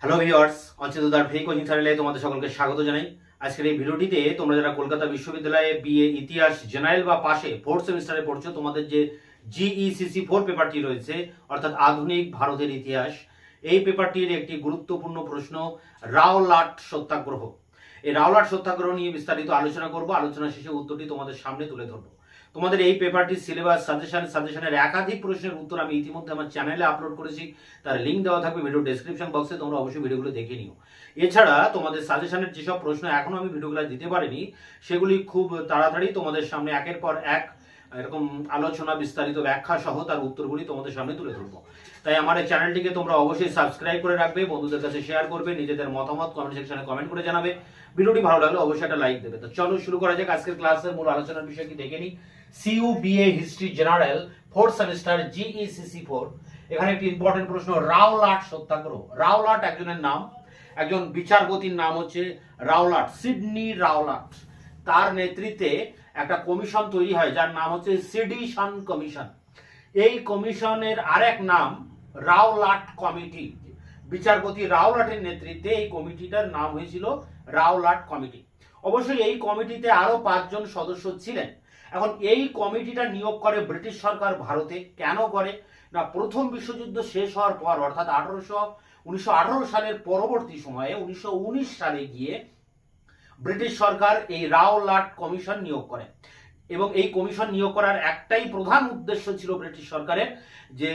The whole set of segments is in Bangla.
হ্যালো ভিউয়ার্স, অঞ্চিতার ফ্রি কোচিং চ্যানেলে তোমাদের সকলকে স্বাগত জানাই। আজকের এই ভিডিওটিতে তোমরা যারা কলকাতা বিশ্ববিদ্যালয়ে বিএ ইতিহাস জেনারেল বা পাশে ফোর্থ সেমিস্টারে পড়ছো, তোমাদের যে জিইসিসি 4 পেপারটি রয়েছে, অর্থাৎ আধুনিক ভারতের ইতিহাস, এই পেপারটির একটি গুরুত্বপূর্ণ প্রশ্ন রাওলাট সত্যাগ্রহ। এই রাওলাট সত্যাগ্রহ নিয়ে বিস্তারিত আলোচনা করব। আলোচনা শেষে উত্তরটি তোমাদের সামনে তুলে ধরবো। তোমাদের এই পেপারটির সিলেবাস সাজেশনের একাধিক প্রশ্নের উত্তর আমি ইতিমধ্যে আমার চ্যানেলে আপলোড করেছি, তার লিঙ্ক দেওয়া থাকবে ভিডিও ডেসক্রিপশন বক্সে, তোমরা অবশ্যই ভিডিওগুলো দেখে নিও। এছাড়া তোমাদের সাজেশনের যেসব প্রশ্ন এখনো আমি ভিডিওগুলো দিতে পারিনি, সেগুলি খুব তাড়াতাড়ি তোমাদের সামনে একের পর এক এরকম আলোচনা, বিস্তারিত ব্যাখ্যা সহ তার উত্তরগুলি তোমাদের সামনে তুলে ধরবো। তাই আমার এই চ্যানেলটিকে তোমরা অবশ্যই সাবস্ক্রাইব করে রাখবে, বন্ধুদের কাছে শেয়ার করবে, নিজেদের মতামত কমেন্ট সেকশনে কমেন্ট করে জানাবে। ভিডিওটি ভালো লাগলে অবশ্যই একটা লাইক দেবে। তো চলো শুরু করা যাক আজকের ক্লাসের মূল আলোচনার বিষয় কি দেখে নিই। CU BA history general fourth semester GECC 4, এখানে একটি ইম্পর্টেন্ট প্রশ্ন, রাওলাট সত্যাগ্রহ। রাওলাট একজনের নাম, একজন বিচারপতির নাম হচ্ছে রাওলাট, সিডনি রাওলাট। তার নেতৃত্বে একটা কমিশন তৈরি হয় যার নাম হচ্ছে সেডিশন কমিশন। এই কমিশনের আরেক নাম রাওলাট কমিটি। বিচারপতি রাওলাটের নেতৃত্বে এই কমিটিটার নাম হয়েছিল রাওলাট কমিটি। অবশ্যই এই কমিটিতে আরো 5 জন সদস্য ছিলেন। এখন এই কমিটিটা নিয়োগ করে ব্রিটিশ সরকার ভারতে। কেন করে না, প্রথম বিশ্বযুদ্ধ শেষ হওয়ার পর, অর্থাৎ 1918 সালের পরবর্তী সময়ে 1919 সালে গিয়ে ব্রিটিশ সরকার এই রাওলাট কমিশন নিয়োগ করে। এবং এই কমিশন নিয়োগ করার একটাই প্রধান উদ্দেশ্য ছিল ব্রিটিশ সরকারের, যে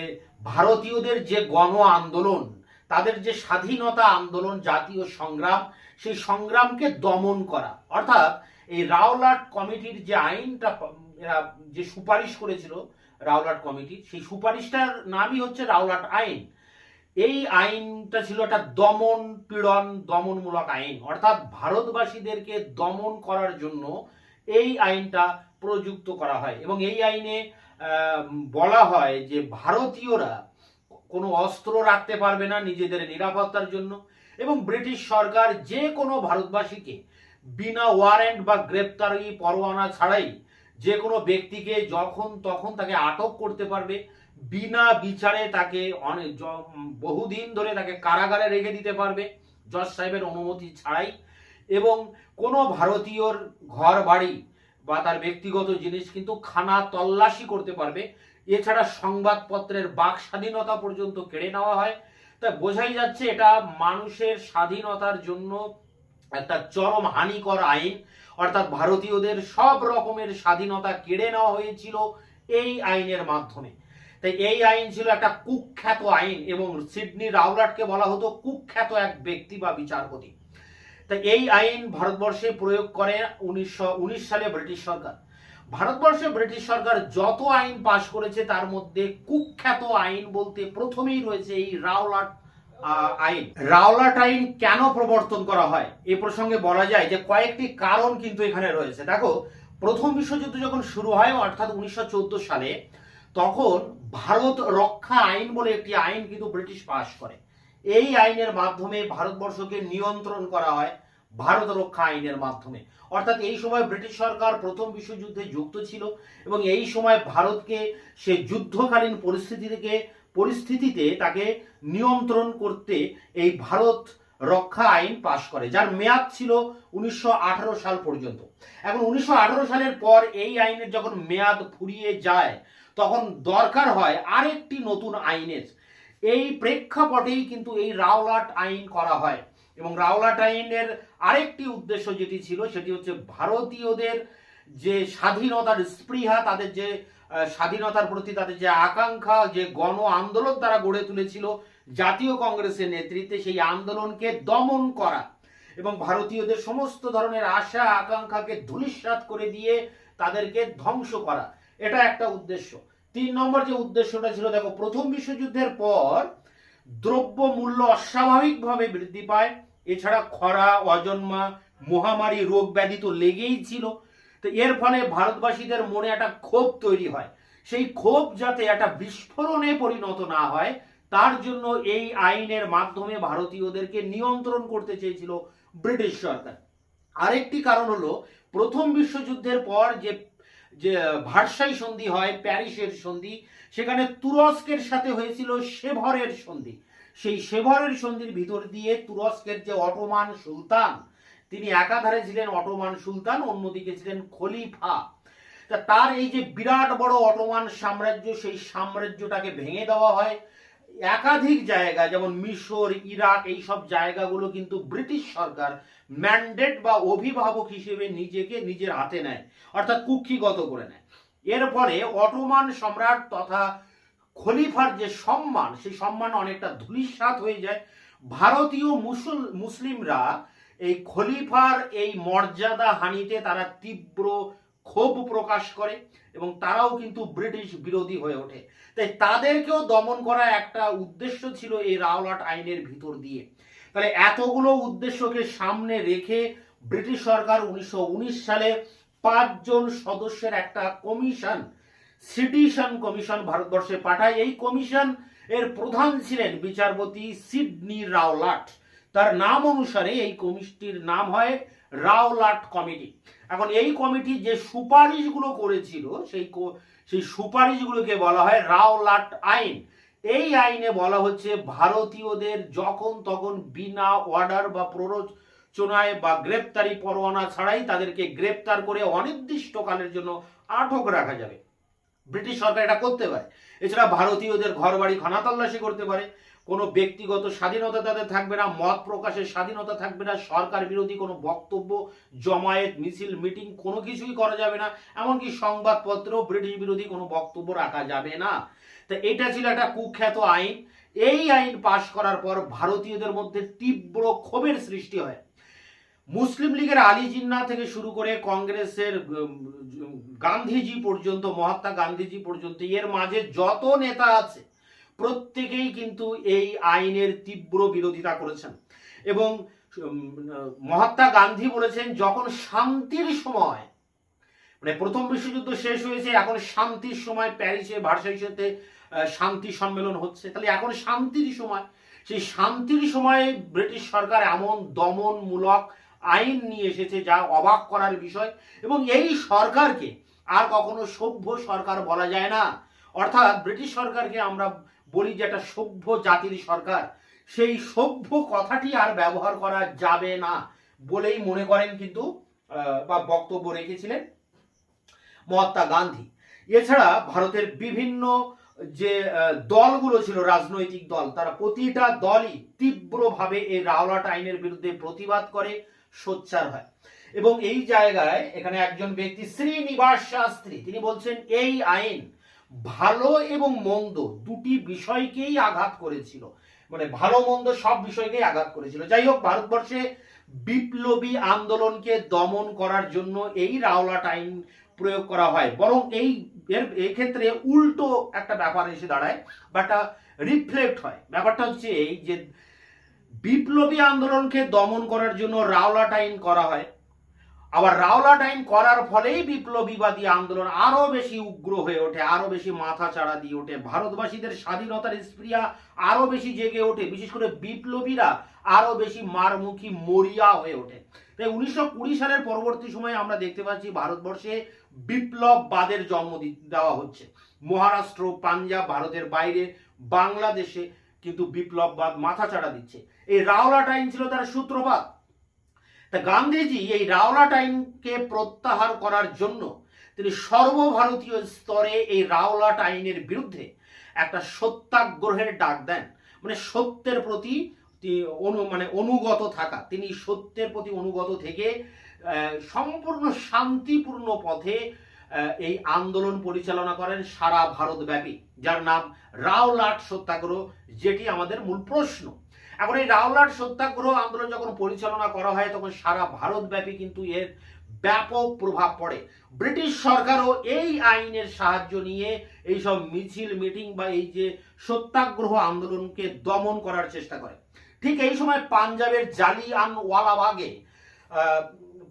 ভারতীয়দের যে গণ আন্দোলন, তাদের যে স্বাধীনতা আন্দোলন, জাতীয় সংগ্রাম, সেই সংগ্রামকে দমন করা। অর্থাৎ এই রাওলাট কমিটির যে আইনটা এরা যে সুপারিশ করেছিল রাওলাট কমিটি, সেই সুপারিশটার নামই হচ্ছে রাওলাট আইন। এই আইনটা ছিল একটা দমনমূলক আইন, অর্থাৎ ভারতবাসীদেরকে দমন করার জন্য এই আইনটা প্রযুক্ত করা হয়। এবং এই আইনে বলা হয় যে ভারতীয়রা কোনো অস্ত্র রাখতে পারবে না নিজেদের নিরাপত্তার জন্য, এবং ব্রিটিশ সরকার যে কোনো ভারতবাসীকে বিনা ওয়ারেন্ট বা গ্রেপ্তারি পরোয়ানা ছাড়াই যে কোনো ব্যক্তিকে যখন তখন তাকে আটক করতে পারবে, বিনা বিচারে তাকে বহুদিন ধরে তাকে কারাগারে রেখে দিতে পারবে জজ সাহেবের অনুমতি ছাড়াই, এবং কোনো ভারতীয়র ঘর বাড়ি বা তার ব্যক্তিগত জিনিস কিন্তু খানা তল্লাশি করতে পারবে। এছাড়া সংবাদপত্রের বাক স্বাধীনতা পর্যন্ত কেড়ে নেওয়া হয়। তা বোঝাই যাচ্ছে এটা মানুষের স্বাধীনতার জন্য একটা চরম হানিকর আইন। অর্থাৎ ভারতীয়দের সব রকমের স্বাধীনতা কেড়ে নেওয়া হয়েছিল এই আইনের মাধ্যমে। তাই এই আইন ছিল একটা কুখ্যাত আইন, এবং সিডনি রাওলাটকে বলা হতো কুখ্যাত এক ব্যক্তি বা বিচারপতি। তাই এই আইন ভারতবর্ষে প্রয়োগ করে 1919 সালে ব্রিটিশ সরকার। ভারতবর্ষে ব্রিটিশ সরকার যত আইন পাশ করেছে তার মধ্যে কুখ্যাত আইন বলতে প্রথমেই রয়েছে এই রাওলাট আইন। রাওলাট আইন কেন প্রবর্তন করা হয় এ প্রসঙ্গে বলা যায় যে কয়েকটি কারণ কিন্তু এখানে রয়েছে। দেখো, প্রথম বিশ্বযুদ্ধ যখন শুরু হয় অর্থাৎ 1914 সালে, তখন ভারত রক্ষা আইন বলে একটি আইন কিন্তু ব্রিটিশ পাশ করে। এই আইনের মাধ্যমে ভারতবর্ষকে নিয়ন্ত্রণ করা হয় ভারত রক্ষা আইনের মাধ্যমে। অর্থাৎ এই সময় ব্রিটিশ সরকার প্রথম বিশ্বযুদ্ধে যুক্ত ছিল, এবং এই সময় ভারতকে সে যুদ্ধকালীন পরিস্থিতিতে তাকে নিয়ন্ত্রণ করতে এই ভারত রক্ষা আইন পাশ করে, যার মেয়াদ ছিল 1918 সাল পর্যন্ত। এখন 1918 সালের পর এই আইনের যখন মেয়াদ ফুরিয়ে যায়, তখন দরকার হয় আরেকটি নতুন আইনের। এই প্রেক্ষাপটেই কিন্তু এই রাওলাট আইন করা হয়। এবং রাওলাট আইনের আরেকটি উদ্দেশ্য যেটি ছিল, সেটি হচ্ছে ভারতীয়দের যে স্বাধীনতার স্পৃহা, তাদের যে স্বাধীনতার প্রতি তাদের যে আকাঙ্ক্ষা, যে গণ আন্দোলন তারা গড়ে তুলেছিল জাতীয় কংগ্রেসের নেতৃত্বে, সেই আন্দোলনকে দমন করা এবং ভারতীয়দের সমস্ত ধরনের আশা আকাঙ্ক্ষাকে ধূলিসাৎ করে দিয়ে তাদেরকে ধ্বংস করা, এটা একটা উদ্দেশ্য। 3 নম্বর যে উদ্দেশ্যটা ছিল, দেখো, প্রথম বিশ্বযুদ্ধের পর দ্রব্য মূল্য অস্বাভাবিকভাবে বৃদ্ধি পায়। এছাড়া খরা, অজন্মা, মহামারী, রোগ ব্যাধি তো লেগেই ছিল। তো এর ফলে ভারতবাসীদের মনে একটা ক্ষোভ তৈরি হয়। সেই ক্ষোভ যাতে একটা বিস্ফোরণে পরিণত না হয়, তার জন্য এই আইনের মাধ্যমে ভারতীয়দেরকে নিয়ন্ত্রণ করতে চেয়েছিল ব্রিটিশ সরকার। আরেকটি কারণ হলো, প্রথম বিশ্বযুদ্ধের পর যে ভার্সাই সন্ধি হয়, প্যারিসের সন্ধি, সেখানে তুরস্কের সাথে হয়েছিল সেভরের সন্ধি। সেই সেভারের সন্ধির ভিতর দিয়ে তুরস্কের যে অটোমান সুলতান, তিনি একাধারে ছিলেন অটোমান সুলতান, অন্যদিকে ছিলেন খলিফা। তার এই যে বিরাট বড় অটোমান সাম্রাজ্য, সেই সাম্রাজ্যটাকে ভেঙে দেওয়া হয়। একাধিক জায়গা যেমন মিশর, ইরাক, এই সব জায়গাগুলো কিন্তু ব্রিটিশ সরকার ম্যান্ডেট বা অভিভাবক হিসেবে নিজেকে নিজের হাতে নেয়, অর্থাৎ কুক্ষিগত করে নেয়। এর ফলে অটোমান সম্রাট তথা খলিফার যে সম্মান, সেই সম্মান অনেকটা ধূলিসাৎ হয়ে যায়। ভারতীয় মুসলিমরা এই খলিফার এই মর্যাদা হানিতে তারা তীব্র ক্ষোভ প্রকাশ করে এবং তারাও কিন্তু ব্রিটিশ বিরোধী হয়ে ওঠে। তাই তাদেরকেও দমন করা একটা উদ্দেশ্য ছিল এই রাওলাট আইনের ভিতর দিয়ে। তাহলে এতগুলো উদ্দেশ্যকে সামনে রেখে ব্রিটিশ সরকার 1919 সালে 5 জন সদস্যের একটা কমিশন, সিডিশন কমিশন ভারতবর্ষে পাঠায়। এই কমিশন এর প্রধান ছিলেন বিচারপতি সিডনি রাওলাট। তার নাম অনুসারে এই কমিটির নাম হয় রাওলাট কমিটি। এখন এই কমিটি যে সুপারিশগুলো করেছিল সেই সুপারিশগুলোকে বলা হয় রাওলাট আইন। এই আইনে বলা হচ্ছে ভারতীয়দের যখন তখন বিনা অর্ডার বা প্ররোচনায় বা গ্রেপ্তারি পরোয়ানা ছাড়াই তাদেরকে গ্রেপ্তার করে অনির্দিষ্টকালের জন্য আটক রাখা যাবে। ব্রিটিশ সরকার এটা করতে পারে। এছাড়া ভারতীয়দের ঘর বাড়ি খানাতল্লাশি করতে পারে। কোনো ব্যক্তিগত স্বাধীনতা তাদের থাকবে না, মত প্রকাশের স্বাধীনতা থাকবে না, সরকার বিরোধী কোনো বক্তব্য, জমায়েত, মিছিল, মিটিং কোনো কিছুই করা যাবে না, এমনকি সংবাদপত্র ব্রিটিশ বিরোধী কোনো বক্তব্য রাখা যাবে না। তো এটা ছিল একটা কুখ্যাত আইন। এই আইন পাশ করার পর ভারতীয়দের মধ্যে তীব্র ক্ষোভের সৃষ্টি হয়। মুসলিম লীগের আলী জিন্নাহ থেকে শুরু করে কংগ্রেসের গান্ধীজি পর্যন্ত, মহাত্মা গান্ধীজি পর্যন্ত, এর মাঝে যত নেতা আছে প্রত্যেকেই কিন্তু এই আইনের তীব্র বিরোধিতা করেছেন। এবং মহাত্মা গান্ধী বলেছেন, যখন শান্তির সময়, মানে প্রথম বিশ্বযুদ্ধ শেষ হয়েছে, এখন শান্তির সময়, প্যারিসে ভার্সাইতে শান্তি সম্মেলন হচ্ছে, তাহলে এখন শান্তির সময়, সেই শান্তির সময়ে ব্রিটিশ সরকার এমন দমনমূলক আইন নিয়ে এসেছে যা অবাক করার বিষয়। এবং এই সরকারকে আর কখনো সভ্য সরকার বলা যায় না। অর্থাৎ ব্রিটিশ সরকারকে আমরা বলি যে একটা সভ্য জাতির সরকার, সেই সভ্য কথাটি আর ব্যবহার করা যাবে না বলেই মনে করেন কিন্তু বা বক্তব্য রেখেছিলেন মহাত্মা গান্ধী। এছাড়া ভারতের বিভিন্ন যে দলগুলো ছিল, রাজনৈতিক দল, তারা প্রতিটা দলই তীব্রভাবে এই রাওলাট আইনের বিরুদ্ধে প্রতিবাদ করে, সোচ্চার হয়। এবং এই জায়গায় এখানে একজন ব্যক্তি শ্রীনিবাস শাস্ত্রী, তিনি বলছেন এই আইন ভালো এবং মন্দ দুটি বিষয়কেই আঘাত করেছিল, মানে ভালো মন্দ সব বিষয়কেই আঘাত করেছিল। যাই হোক, ভারতবর্ষে বিপ্লবী আন্দোলনকে দমন করার জন্য এই রাওলাট আইন প্রয়োগ করা হয়। বরং এই ক্ষেত্রে উল্টো একটা ব্যাপার এসে দাঁড়ায়, বাট রিফ্লেক্ট হয়। ব্যাপারটা হচ্ছে এই যে বিপ্লবী আন্দোলনকে দমন করার জন্য রাওলাট আইন করা হয়, আবার রাওলাট আইন করার ফলেই বিপ্লবীবাদী আন্দোলন আরো বেশি উগ্র হয়ে ওঠে, আরো বেশি মাথা চাড়া দিয়ে ওঠে, ভারতবাসীদের স্বাধীনতার স্পৃহা আরো বেশি জেগে ওঠে, বিশেষ করে বিপ্লবীরা আরো বেশি মারমুখী মরিয়া হয়ে ওঠে। তাই 1920 সালের পরবর্তী সময়ে আমরা দেখতে পাচ্ছি ভারতবর্ষে বিপ্লববাদের জন্ম দেওয়া হচ্ছে। মহারাষ্ট্র, পাঞ্জাব, ভারতের বাইরে, বাংলাদেশে কিন্তু বিপ্লববাদ মাথা চাড়া দিচ্ছে। এই রাওলাট আইন ছিল তার সূত্রপাত। তা গান্ধীজি এই রাওলাট আইনকে প্রত্যাহার করার জন্য তিনি সর্বভারতীয় স্তরে এই রাওলাট আইনের বিরুদ্ধে একটা সত্যাগ্রহের ডাক দেন। মানে সত্যের প্রতি অনুগত থাকা, তিনি সত্যের প্রতি অনুগত থেকে সম্পূর্ণ শান্তিপূর্ণ পথে এই আন্দোলন পরিচালনা করেন সারা ভারতব্যাপী, যার নাম রাওলাট সত্যাগ্রহ, যেটি আমাদের মূল প্রশ্ন। এখন এই রাওলাট সত্যাগ্রহ আন্দোলন যখন পরিচালনা করা হয় তখন সারা ভারতব্যাপী কিন্তু এর ব্যাপক প্রভাব পড়ে। ব্রিটিশ সরকারও এই আইনের সাহায্য নিয়ে এইসব মিছিল, মিটিং বা এই যে সত্যাগ্রহ আন্দোলনকে দমন করার চেষ্টা করে। ঠিক এই সময় পাঞ্জাবের জালিয়ানওয়ালাবাগে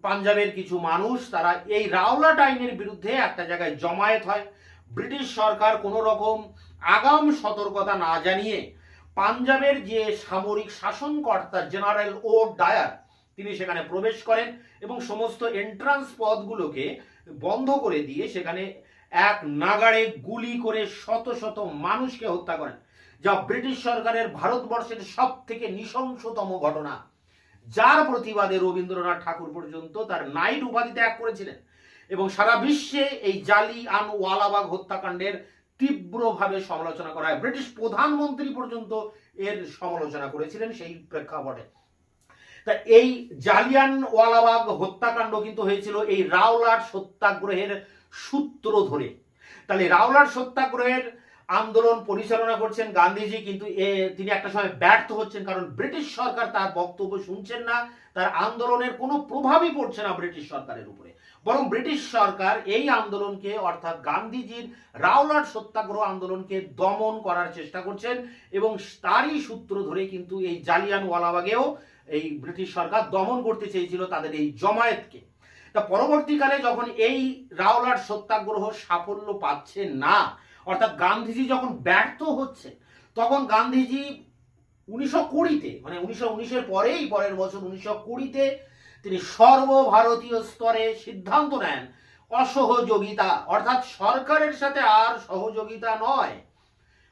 পাঞ্জাবের কিছু মানুষ তারা এই রাওলাট আইনের বিরুদ্ধে একটা জায়গায় জমায়েত হয়। ব্রিটিশ সরকার কোনো রকম আগাম সতর্কতা না জানিয়ে পাঞ্জাবের যে সামরিক শাসনকর্তা জেনারেল ও ডায়ার, তিনি সেখানে প্রবেশ করেন এবং সমস্ত এন্ট্রান্স পথগুলোকে বন্ধ করে দিয়ে সেখানে এক নাগাড়ে গুলি করে শত শত মানুষকে হত্যা করেন, যা ব্রিটিশ সরকারের ভারতবর্ষের সব থেকে নৃশংসতম ঘটনা, যার প্রতিবাদে রবীন্দ্রনাথ ঠাকুর পর্যন্ত তার নাইট উপাধি ত্যাগ করেছিলেন। এবং সারা বিশ্বে এই জালিয়ানওয়ালাবাগ হত্যাকাণ্ডের তীব্রভাবে সমালোচনা করা হয়। ব্রিটিশ প্রধানমন্ত্রী পর্যন্ত এর সমালোচনা করেছিলেন সেই প্রেক্ষাপটে। তা এই জালিয়ানওয়ালাবাগ হত্যাকাণ্ড কিন্তু হয়েছিল এই রাওলাট সত্যাগ্রহের সূত্র ধরে। তাহলে রাওলাট সত্যাগ্রহের আন্দোলন পরিচালনা করছেন গান্ধীজি, কিন্তু তিনি একটা সময় ব্যর্থ হচ্ছেন, কারণ ব্রিটিশ সরকার তার বক্তব্য শুনছেন না, তার আন্দোলনের কোনো প্রভাবই পড়ছে না ব্রিটিশ সরকারের উপরে। বরং ব্রিটিশ সরকার এই আন্দোলনকে, অর্থাৎ গান্ধীজির রাওলাট সত্যাগ্রহ আন্দোলনকে দমন করার চেষ্টা করছেন, এবং তারই সূত্র ধরে কিন্তু এই জালিয়ানওয়ালাবাগেও এই ব্রিটিশ সরকার দমন করতে চেয়েছিল তাদের এই জমায়েতকে। তা পরবর্তীকালে যখন এই রাওলাট সত্যাগ্রহ সাফল্য পাচ্ছে না, অর্থাৎ গান্ধীজি যখন ব্যর্থ হচ্ছে, তখন গান্ধীজি 1920-তে, মানে 1919-এর পরেই পরের বছর 1920-তে তিনি সর্বভারতীয় স্তরে সিদ্ধান্ত নেন অসহযোগিতা, অর্থাৎ সরকারের সাথে আর সহযোগিতা নয়,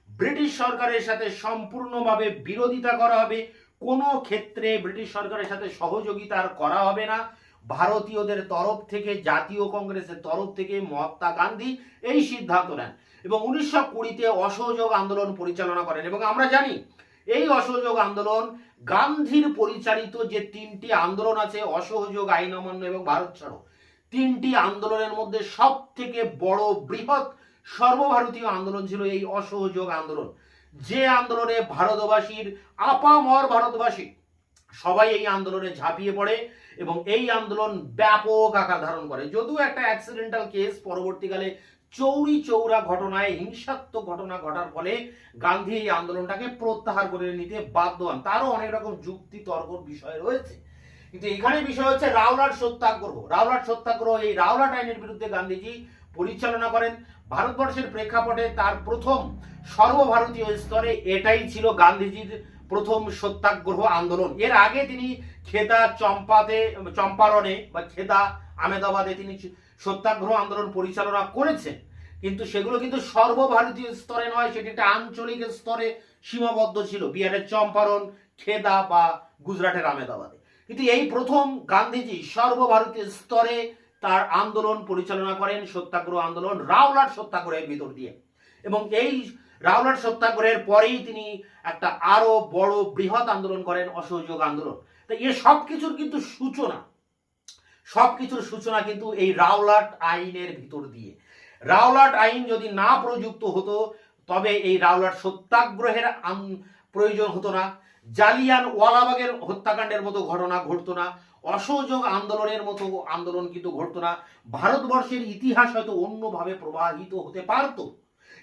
ব্রিটিশ সরকারের সাথে সম্পূর্ণভাবে বিরোধিতা করা হবে, কোনো ক্ষেত্রে ব্রিটিশ সরকারের সাথে সহযোগিতা আর করা হবে না। ভারতীয়দের তরফ থেকে, জাতীয় কংগ্রেসের তরফ থেকে মহাত্মা গান্ধী এই সিদ্ধান্ত নেন এবং 1920-তে অসহযোগ আন্দোলন পরিচালনা করেন। এবং আমরা জানি এই অসহযোগ আন্দোলন গান্ধীর পরিচালিত যে তিনটি আন্দোলন আছে, অসহযোগ, আইন অমান্য এবং ভারত ছাড়ো, তিনটি আন্দোলনের মধ্যে সব থেকে বড় বৃহৎ সর্বভারতীয় আন্দোলন ছিল এই অসহযোগ আন্দোলন, যে আন্দোলনে ভারতবাসীর আপামর ভারতবাসী সবাই এই আন্দোলনে ঝাঁপিয়ে পড়ে এবং এই আন্দোলন ব্যাপক আকার ধারণ করে। যদিও একটা অ্যাক্সিডেন্টাল কেস পরবর্তীকালে চৌরি চৌরা ঘটনায়, হিংসাত্মক ঘটনা ঘটার ফলে গান্ধী এই আন্দোলনটাকে প্রত্যাহার করে নিতে বাধ্য হন, তারও অনেক রকম যুক্তি তর্ক বিষয় রয়েছে। কিন্তু এখানে বিষয় হচ্ছে রাওলাট সত্যাগ্রহ। রাওলাট সত্যাগ্রহ, এই রাওলাট আইনের বিরুদ্ধে গান্ধীজি পরিচালনা করেন। ভারতবর্ষের প্রেক্ষাপটে তার প্রথম সর্বভারতীয় স্তরে এটাই ছিল গান্ধীজির প্রথম সত্যাগ্রহ আন্দোলন। এর আগে তিনি খেদা চম্পারণে বা খেদা আহমেদাবাদে তিনি সত্যাগ্রহ আন্দোলন পরিচালনা করেছেন, কিন্তু সেগুলো কিন্তু সর্বভারতীয় স্তরে নয়, সেটি একটা আঞ্চলিক স্তরে সীমাবদ্ধ ছিল, বিহারের চম্পারণ, খেদা বা গুজরাটের আহমেদাবাদে। কিন্তু এই প্রথম গান্ধীজি সর্বভারতীয় স্তরে তার আন্দোলন পরিচালনা করেন, সত্যাগ্রহ আন্দোলন, রাওলাট সত্যাগ্রহের ভিতর দিয়ে। এবং এই রাওলাট সত্যাগ্রহের পরেই তিনি একটা আরো বড় বৃহৎ আন্দোলন করেন, অসহযোগ আন্দোলন। তাই এ সবকিছুর কিন্তু সবকিছুর সূচনা কিন্তু এই রাওলাট আইনের ভিতর দিয়ে। রাওলাট আইন যদি না প্রযুক্ত হতো, তবে এই রাওলাট সত্যাগ্রহের প্রয়োজন হতো না, জালিয়ানওয়ালাবাগের হত্যাকাণ্ডের মতো ঘটনা ঘটতো না, অসহযোগ আন্দোলনের মতো আন্দোলন কিন্তু ঘটতো না, ভারতবর্ষের ইতিহাস হয়তো অন্যভাবে প্রবাহিত হতে পারত।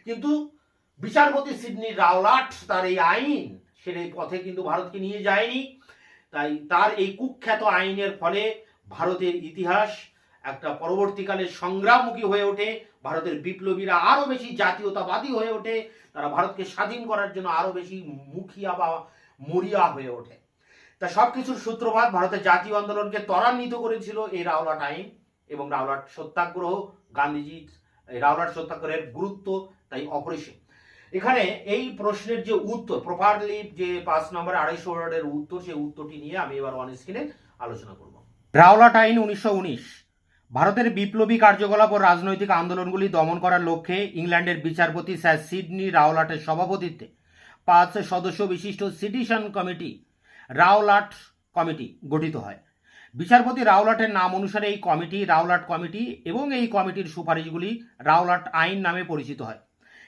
কিন্তু বিচারপতি সিডনি রাওলাট তার এই আইন, সেই পথে কিন্তু ভারতকে নিয়ে যায়নি। তাই তার এই কুখ্যাত আইনের ফলে ভারতের ইতিহাস একটা পরবর্তীকালে সংগ্রামমুখী হয়ে ওঠে, ভারতের বিপ্লবীরা আরো বেশি জাতীয়তাবাদী হয়ে ওঠে, তারা ভারতকে স্বাধীন করার জন্য আরো বেশি মুখিয়া বা মরিয়া হয়ে ওঠে। তা সবকিছুর সূত্রপাত, ভারতের জাতীয় আন্দোলনকে ত্বরান্বিত করেছিল এই রাওলাট আইন এবং রাওলাট সত্যাগ্রহ। গান্ধীজির রাওলাট সত্যাগ্রহের গুরুত্ব তাই অপরিসীম। এখানে এই প্রশ্নের যে উত্তর, প্রপারলি যে 5 নম্বর 250 ওয়ার্ডের উত্তর, সেই উত্তরটি নিয়ে আমি এবার অন স্ক্রিনে আলোচনা করব। রাওলাট আইন 1919 ভারতের বিপ্লবী কার্যকলাপ ও রাজনৈতিক আন্দোলনগুলি দমন করার লক্ষ্যে ইংল্যান্ডের বিচারপতি স্যার সিডনি রাওলাটের সভাপতিত্বে 5 সদস্য বিশিষ্ট সিটিশন কমিটি, রাওলাট কমিটি গঠিত হয়। বিচারপতি রাওলাটের নাম অনুসারে এই কমিটি রাওলাট কমিটি এবং এই কমিটির সুপারিশগুলি রাওলাট আইন নামে পরিচিত হয়।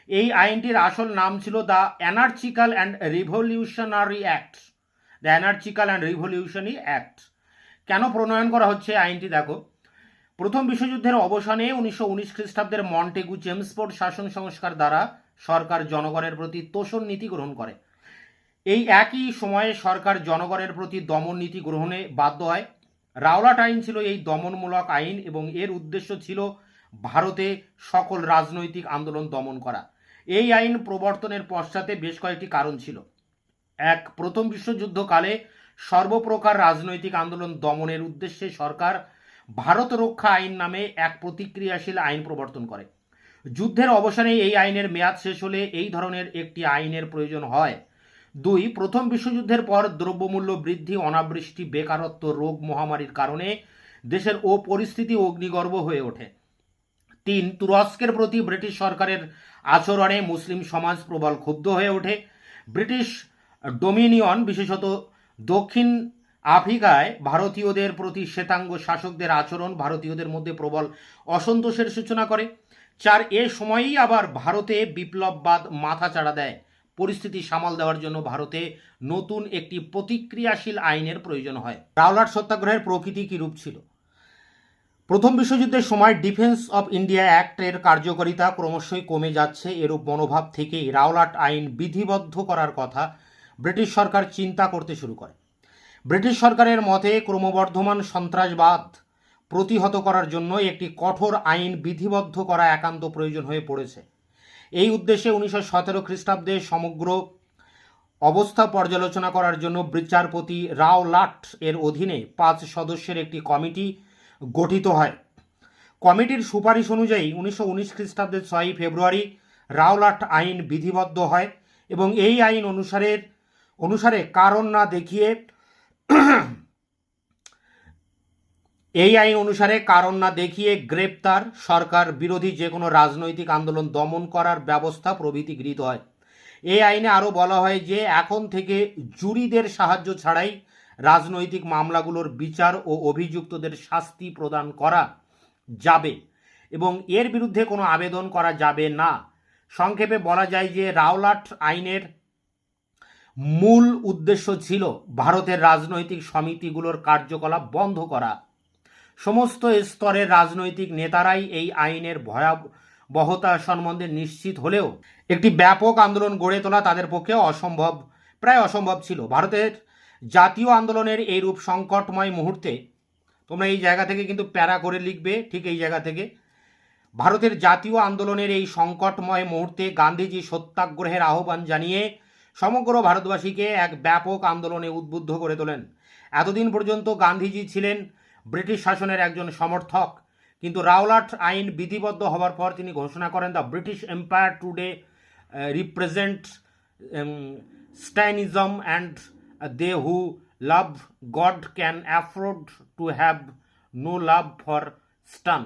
এই আইনটির আসল নাম ছিল the anarchical and revolutionary act. The anarchical and revolutionary act কেন প্রণয়ন করা হচ্ছে আইনটি দেখো। প্রথম বিশ্বযুদ্ধের অবসানে 1919 খ্রিস্টাব্দের মন্টেগু চেমসফোর্ড শাসন সংস্কার দ্বারা সরকার জনগণের প্রতি তোষণ নীতি গ্রহণ করে। এই একই সময়ে সরকার জনগণের প্রতি দমন নীতি গ্রহণে বাধ্য হয়। রাওলাট আইন ছিল এই দমনমূলক আইন এবং এর উদ্দেশ্য ছিল ভারতে সকল রাজনৈতিক আন্দোলন দমন করা। এই আইন প্রবর্তনের পশ্চাতে বেশ কয়েকটি কারণ ছিল। এক, প্রথম বিশ্বযুদ্ধকালে সর্বপ্রকার রাজনৈতিক আন্দোলন দমনের উদ্দেশ্যে সরকার ভারত রক্ষা আইন নামে এক প্রতিক্রিয়াশীল আইন প্রবর্তন করে। যুদ্ধের অবসানে এই আইনের মেয়াদ শেষ হলে এই ধরনের একটি আইনের প্রয়োজন হয়। 2. প্রথম বিশ্বযুদ্ধের পর দ্রব্যমূল্য বৃদ্ধি, অনাবৃষ্টি, বেকারত্ব, রোগ, মহামারীর কারণে দেশের পরিস্থিতি অগ্নিগর্ভ হয়ে ওঠে। 3. তুরস্কের প্রতি ব্রিটিশ সরকারের আচরণে মুসলিম সমাজ প্রবল ক্ষুব্ধ হয়ে ওঠে। ব্রিটিশ ডোমিনিয়ন, বিশেষত দক্ষিণ আফ্রিকায় ভারতীয়দের প্রতি শ্বেতাঙ্গ শাসকদের আচরণ ভারতীয়দের মধ্যে প্রবল অসন্তোষের সূচনা করে। 4. এ সময়ই আবার ভারতে বিপ্লববাদ মাথাচাড়া দেয়। পরিস্থিতি সামাল দেওয়ার জন্য ভারতে নতুন একটি প্রতিক্রিয়াশীল আইনের প্রয়োজন হয়। রাওলাট সত্যাগ্রহের প্রকৃতি কী রূপ ছিল? প্রথম বিশ্বযুদ্ধের সময় ডিফেন্স অফ ইন্ডিয়া অ্যাক্টের কার্যকারিতা ক্রমশই কমে যাচ্ছে। এরূপ মনোভাব থেকেই রাওলাট আইন বিধিবদ্ধ করার কথা ব্রিটিশ সরকার চিন্তা করতে শুরু করে। ব্রিটিশ সরকারের মতে ক্রমবর্ধমান সন্ত্রাসবাদ প্রতিহত করার জন্য একটি কঠোর আইন বিধিবদ্ধ করা একান্ত প্রয়োজন হয়ে পড়েছে। এই উদ্দেশ্যে 1917 খ্রিস্টাব্দে সমগ্র অবস্থা পর্যালোচনা করার জন্য বিচারপতি রাওলাট এর অধীনে 5 সদস্যের একটি কমিটি গঠিত হয়। কমিটির সুপারিশ অনুযায়ী 1919 খ্রিস্টাব্দের 6 ফেব্রুয়ারি রাওলাট আইন বিধিবদ্ধ হয় এবং এই আইন অনুসারে কারণ না দেখিয়ে গ্রেপ্তার, সরকার বিরোধী যে কোনো রাজনৈতিক আন্দোলন দমন করার ব্যবস্থা প্রভৃতি গৃহীত হয়। এই আইনে আরও বলা হয় যে এখন থেকে জুরিদের সাহায্য ছাড়াই রাজনৈতিক মামলাগুলোর বিচার ও অভিযুক্তদের শাস্তি প্রদান করা যাবে এবং এর বিরুদ্ধে কোনো আবেদন করা যাবে না। সংক্ষেপে বলা যায় যে রাওলাট আইনের মূল উদ্দেশ্য ছিল ভারতের রাজনৈতিক সমিতিগুলোর কার্যকলাপ বন্ধ করা। সমস্ত স্তরের রাজনৈতিক নেতারাই এই আইনের ভয়াবহতা সম্বন্ধে নিশ্চিত হলেও একটি ব্যাপক আন্দোলন গড়ে তোলা তাদের পক্ষে প্রায় অসম্ভব ছিল। ভারতের জাতীয় আন্দোলনের এইরূপ সংকটময় মুহূর্তে, তোমরা এই জায়গা থেকে কিন্তু প্যারা করে লিখবে, ঠিক এই জায়গা থেকে, ভারতের জাতীয় আন্দোলনের এই সংকটময় মুহূর্তে গান্ধীজি সত্যাগ্রহের আহ্বান জানিয়ে সমগ্র ভারতবাসীকে এক ব্যাপক আন্দোলনে উদ্বুদ্ধ করে তোলেন। এতদিন পর্যন্ত গান্ধীজি ছিলেন ব্রিটিশ শাসনের একজন সমর্থক, কিন্তু রাওলাট আইন বিধিবদ্ধ হওয়ার পর তিনি ঘোষণা করেন, the British empire today represent Satanism and they who love God can afford to have no love for Satan.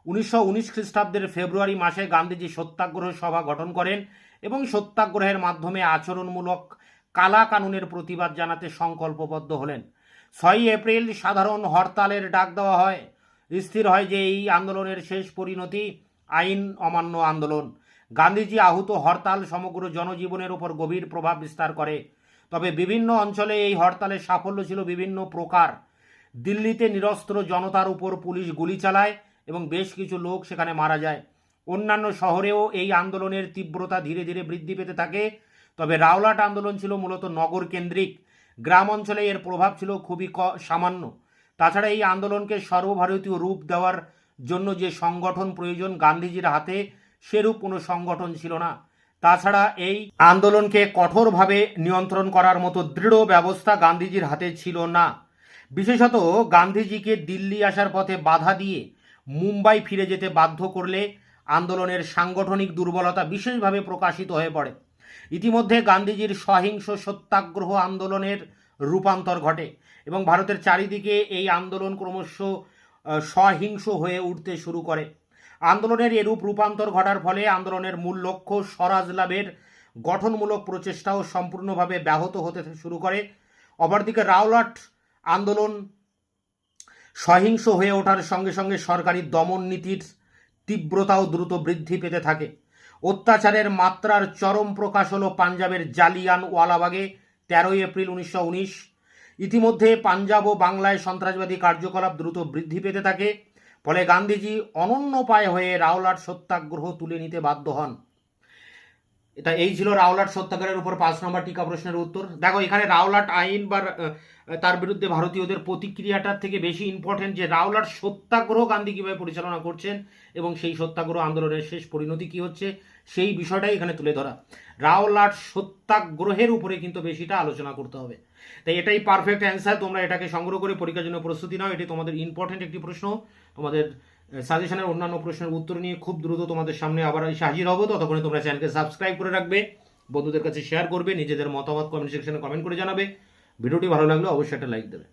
1919 খ্রিস্টাব্দের ফেব্রুয়ারি মাসে গান্ধীজি সত্যাগ্রহ সভা গঠন করেন এবং সত্যাগ্রহের মাধ্যমে আচরণমূলক কালা কানুনের প্রতিবাদ জানাতে সংকল্পবদ্ধ হলেন। 6 এপ্রিল সাধারণ হরতালের ডাক দেওয়া হয়। স্থির হয় যে এই আন্দোলনের শেষ পরিণতি আইন অমান্য আন্দোলন। গান্ধীজি আহত হরতাল সমগ্র জনজীবনের উপর গভীর প্রভাব বিস্তার করে। তবে বিভিন্ন অঞ্চলে এই হরতালের সাফল্য ছিল বিভিন্ন প্রকার। দিল্লিতে নিরস্ত্র জনতার উপর পুলিশ গুলি চালায় এবং বেশ কিছু লোক সেখানে মারা যায়। অন্যান্য শহরেও এই আন্দোলনের তীব্রতা ধীরে ধীরে বৃদ্ধি পেতে থাকে। তবে রাওলাট আন্দোলন ছিল মূলত নগর কেন্দ্রিক, গ্রাম অঞ্চলে এর প্রভাব ছিল খুবই সামান্য। তাছাড়া এই আন্দোলনকে সর্বভারতীয় রূপ দেওয়ার জন্য যে সংগঠন প্রয়োজন, গান্ধীজির হাতে সেরূপ কোনো সংগঠন ছিল না। তাছাড়া এই আন্দোলনকে কঠোরভাবে নিয়ন্ত্রণ করার মতো দৃঢ় ব্যবস্থা গান্ধীজির হাতে ছিল না। বিশেষত গান্ধীজিকে দিল্লি আসার পথে বাধা দিয়ে মুম্বাই ফিরে যেতে বাধ্য করলে আন্দোলনের সাংগঠনিক দুর্বলতা বিশেষভাবে প্রকাশিত হয়ে পড়ে। ইতিমধ্যে গান্ধীজির সহিংস সত্যাগ্রহ আন্দোলনের রূপান্তর ঘটে এবং ভারতের চারিদিকে এই আন্দোলন ক্রমশ সহিংস হয়ে উঠতে শুরু করে। আন্দোলনের এরূপ রূপান্তর ঘটার ফলে আন্দোলনের মূল লক্ষ্য স্বরাজ লাভের গঠনমূলক প্রচেষ্টাও সম্পূর্ণভাবে ব্যাহত হতে শুরু করে। অপরদিকে রাওলাট আন্দোলন সহিংস হয়ে ওঠার সঙ্গে সঙ্গে সরকারি দমন নীতির তীব্রতাও দ্রুত বৃদ্ধি পেতে থাকে। অত্যাচারের মাত্রার চরম প্রকাশ হল পাঞ্জাবের জালিয়ানওয়ালাবাগে 13 এপ্রিল 1919। ইতিমধ্যে পাঞ্জাব ও বাংলায় সন্ত্রাসবাদী কার্যকলাপ দ্রুত বৃদ্ধি পেতে থাকে। ফলে গান্ধীজি অনন্যপায় হয়ে রাওলাট সত্যাগ্রহ তুলে নিতে বাধ্য হন। এই ছিল রাওলাট সত্যাগ্রহের উপর 5 নম্বর টিকা প্রশ্নের উত্তর। দেখো, এখানে রাওলাট আইন বা তার বিরুদ্ধে ভারতীয়দের প্রতিক্রিয়াটার থেকে বেশি ইম্পর্টেন্ট যে রাওলাট সত্যাগ্রহ গান্ধী কীভাবে পরিচালনা করছেন এবং সেই সত্যাগ্রহ আন্দোলনের শেষ পরিণতি কী হচ্ছে সেই বিষয়টাই এখানে তুলে ধরা। রাওলাট সত্যাগ্রহের উপরে কিন্তু বেশিটা আলোচনা করতে হবে। তাই এটাই পারফেক্ট অ্যান্সার। তোমরা এটাকে সংগ্রহ করে পরীক্ষার জন্য প্রস্তুতি নাও। এটি তোমাদের ইম্পর্টেন্ট একটি প্রশ্ন, তোমাদের সাজেশনের অন্যান্য প্রশ্নের উত্তর নিয়ে খুব দ্রুত তোমাদের সামনে আবার এসে হাজির হবো। ততক্ষণে তোমরা চ্যানেলকে সাবস্ক্রাইব করে রাখবে, বন্ধুদের কাছে শেয়ার করবে, নিজেদের মতামত কমেন্ট সেকশনে কমেন্ট করে জানাবে। ভিডিওটি ভালো লাগলে অবশ্যই একটা লাইক দেবে।